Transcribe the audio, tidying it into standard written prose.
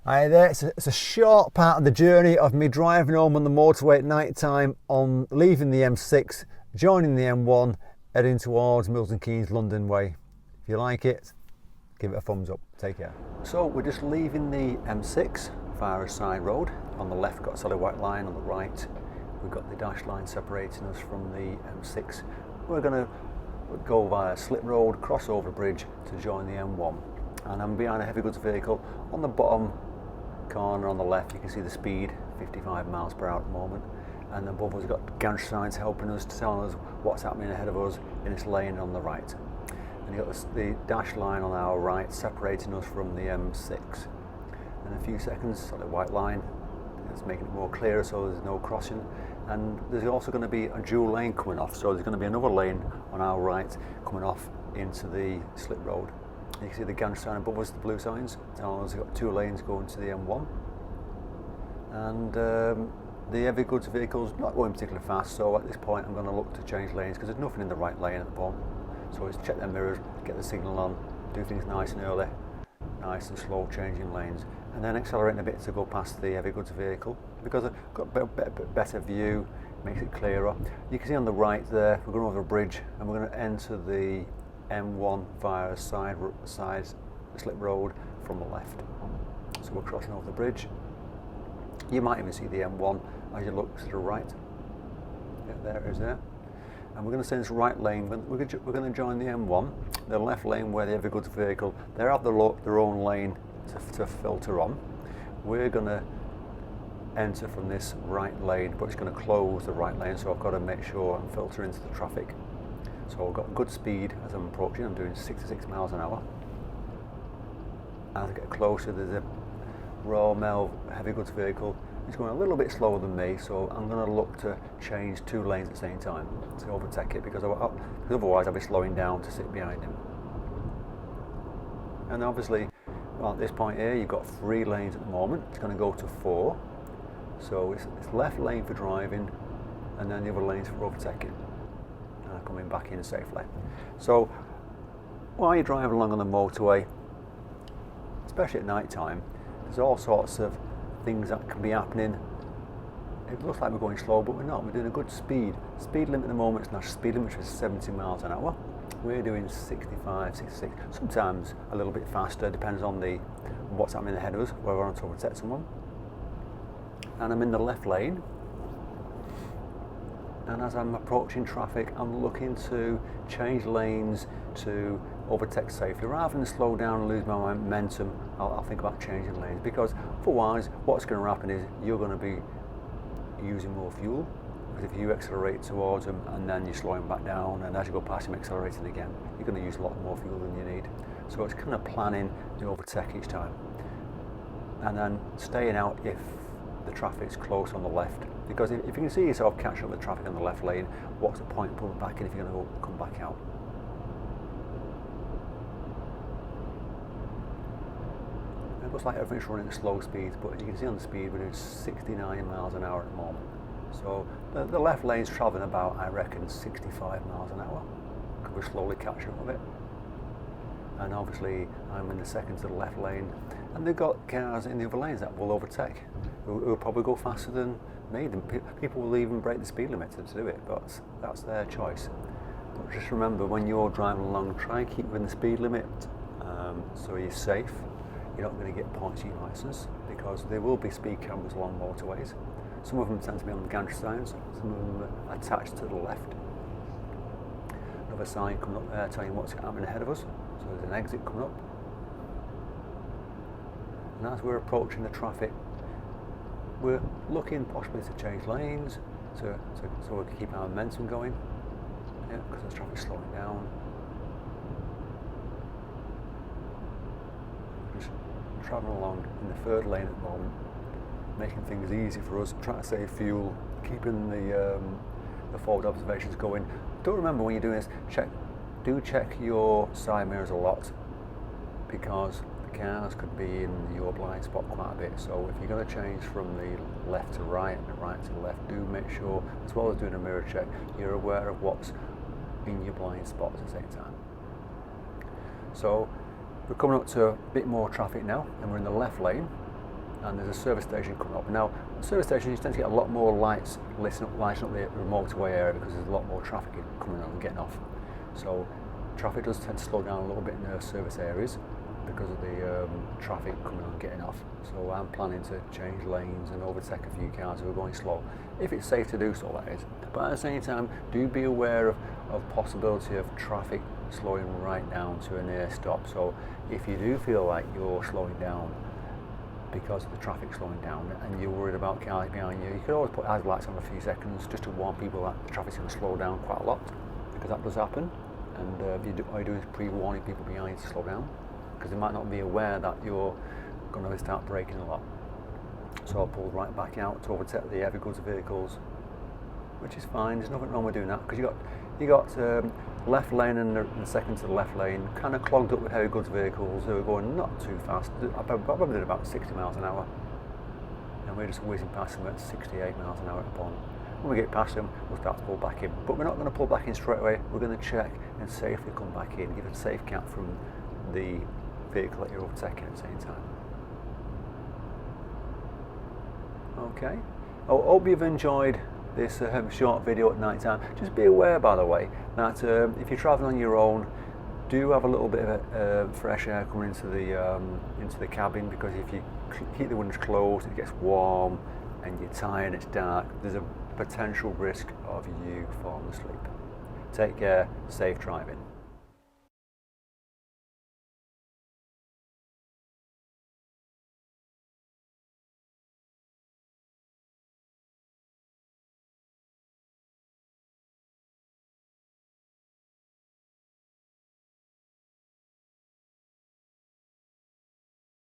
Hi there, it's a short part of the journey of me driving home on the motorway at night time on leaving the M6, joining the M1, heading towards Milton Keynes London way. If you like it, give it a thumbs up. Take care. So we're just leaving the M6 via a side road. On the left got a solid white line, on the right we've got the dash line separating us from the M6. We're going to go via slip road, cross over a bridge to join the M1. And I'm behind a heavy goods vehicle. On the bottom corner on the left you can see the speed, 55 miles per hour at the moment, and above us we've got gantry signs helping us, telling us what's happening ahead of us in this lane on the right. And you've got the dash line on our right separating us from the M6. In a few seconds, solid white line, it's making it more clear so there's no crossing. And there's also going to be a dual lane coming off, so there's going to be another lane on our right coming off into the slip road. You can see the gantry sign above us, the blue signs, telling us we've got two lanes going to the M1. And the heavy goods vehicle's not going particularly fast, so at this point I'm going to look to change lanes because there's nothing in the right lane at the moment. So just check their mirrors, get the signal on, do things nice and early, nice and slow changing lanes, and then accelerating a bit to go past the heavy goods vehicle because I've got a better view, makes it clearer. You can see on the right there, we're going over a bridge and we're going to enter the M1 via a side slip road from the left. So we're crossing over the bridge. You might even see the M1 as you look to the right. Yeah, there it is there. And we're going to stay in this right lane. We're going to join the M1. The left lane where the heavy goods vehicle, they have their own lane to filter on. We're going to enter from this right lane, but it's going to close the right lane, so I've got to make sure I'm filtering into the traffic. So I've got good speed as I'm approaching. I'm doing 66 miles an hour. As I get closer, there's a Royal Mail heavy goods vehicle. It's going a little bit slower than me, so I'm going to look to change two lanes at the same time to overtake it because otherwise I'll be slowing down to sit behind him. And obviously, at this point here, you've got 3 lanes at the moment. It's going to go to 4. So it's left lane for driving, and then the other lanes for overtaking. Coming back in safely. So while you're driving along on the motorway, especially at night time, there's all sorts of things that can be happening. It looks like we're going slow, but we're not. We're doing a good speed. Speed limit at the moment is national speed limit, which is 70 miles an hour. We're doing 65, 66, sometimes a little bit faster, depends on what's happening ahead of us, whether we're on to overtake someone. And I'm in the left lane. And as I'm approaching traffic, I'm looking to change lanes to overtake safely. Rather than slow down and lose my momentum, I'll think about changing lanes, because otherwise what's going to happen is you're going to be using more fuel, because if you accelerate towards them and then you're slowing back down, and as you go past him accelerating again, you're going to use a lot more fuel than you need. So it's kind of planning the overtake each time, and then staying out if the traffic's close on the left. Because if you can see yourself catching up with traffic on the left lane, what's the point of pulling back in if you're going to come back out? It looks like everything's running at slow speeds, but you can see on the speed we're doing 69 miles an hour at the moment. So the left lane's travelling about, I reckon, 65 miles an hour. Because we're slowly catching up with it. And obviously I'm in the second to the left lane, and they've got cars in the other lanes that will overtake, who will probably go faster than me. People will even break the speed limit to do it, but that's their choice. But just remember, when you're driving along, try and keep within the speed limit, so you're safe. You're not going to get points in your licence, because there will be speed cameras along motorways. Some of them tend to be on the gantry signs, some of them are attached to the left. Another sign coming up there telling you what's happening ahead of us. So there's an exit coming up. And as we're approaching the traffic, we're looking possibly to change lanes so we can keep our momentum going. Yeah, because the traffic's slowing down. Just travelling along in the third lane at the moment, making things easy for us, trying to save fuel, keeping the forward observations going. Don't remember when you're doing this, do check your side mirrors a lot, because the cars could be in your blind spot quite a bit. So if you're going to change from the left to right and the right to left, do make sure, as well as doing a mirror check, you're aware of what's in your blind spot at the same time. So we're coming up to a bit more traffic now, and we're in the left lane. and there's a service station coming up. Now, service stations, you tend to get a lot more lights lighting up the motorway area because there's a lot more traffic coming on and getting off. So traffic does tend to slow down a little bit in those service areas because of the traffic coming on and getting off. So I'm planning to change lanes and overtake a few cars who are going slow, if it's safe to do so, that is. But at the same time, do be aware of possibility of traffic slowing right down to a near stop. So if you do feel like you're slowing down because of the traffic slowing down and you're worried about cars behind you, you could always put hazard lights on for a few seconds just to warn people that the traffic's going to slow down quite a lot, because that does happen. And all you do is pre-warning people behind to slow down, because they might not be aware that you're going to start braking a lot. So I'll pull right back out to overtake the heavy goods vehicles, which is fine. There's nothing wrong with doing that, because you got left lane and the second to the left lane kind of clogged up with heavy goods vehicles who are going not too fast. I probably did about 60 miles an hour, and we're just whizzing past them at 68 miles an hour at the point. When we get past them, we'll start to pull back in. But we're not going to pull back in straight away. We're going to check and safely come back in, give it a safe cap from the vehicle that you're overtaking at the same time. Okay. I hope you've enjoyed this short video at night time. Just be aware, by the way, that if you're travelling on your own, do have a little bit of fresh air coming into the cabin, because if you keep the windows closed, it gets warm and you're tired, it's dark, there's a potential risk of you falling asleep. Take care, safe driving.